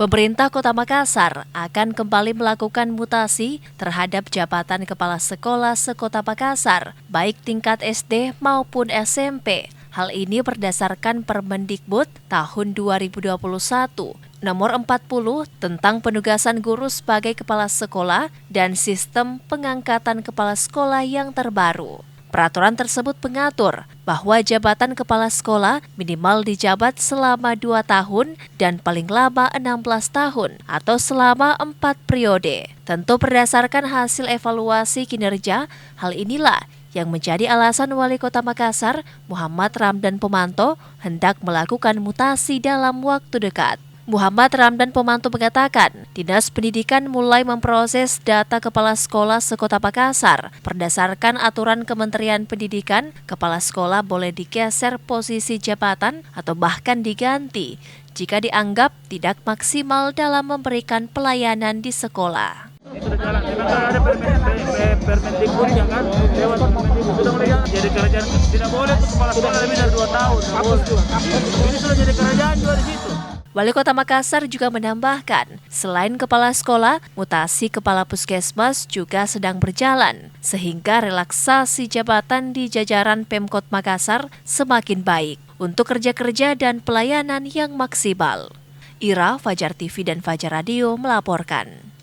Pemerintah Kota Makassar akan kembali melakukan mutasi terhadap jabatan kepala sekolah sekota Makassar, baik tingkat SD maupun SMP. Hal ini berdasarkan Permendikbud tahun 2021 nomor 40 tentang penugasan guru sebagai kepala sekolah dan sistem pengangkatan kepala sekolah yang terbaru. Peraturan tersebut mengatur bahwa jabatan kepala sekolah minimal dijabat selama 2 tahun dan paling lama 16 tahun atau selama 4 periode. Tentu berdasarkan hasil evaluasi kinerja, hal inilah yang menjadi alasan Wali Kota Makassar, Muhammad Ramdan Pomanto, hendak melakukan mutasi dalam waktu dekat. Muhammad Ramdan Pomanto mengatakan, Dinas Pendidikan mulai memproses data kepala sekolah sekota Makassar. Berdasarkan aturan Kementerian Pendidikan, kepala sekolah boleh digeser posisi jabatan atau bahkan diganti jika dianggap tidak maksimal dalam memberikan pelayanan di sekolah. Sudah jalan, ada Permendikbudnya kan, lewat Permendikbud sudah mulai jalan. Jadi kerajaan tidak boleh tuh kepala sekolah lebih dari 2 tahun. Ini sudah jadi kerajaan juga di situ. Wali Kota Makassar juga menambahkan, selain kepala sekolah, mutasi kepala puskesmas juga sedang berjalan, sehingga relaksasi jabatan di jajaran Pemkot Makassar semakin baik untuk kerja-kerja dan pelayanan yang maksimal. Ira, Fajar TV dan Fajar Radio melaporkan.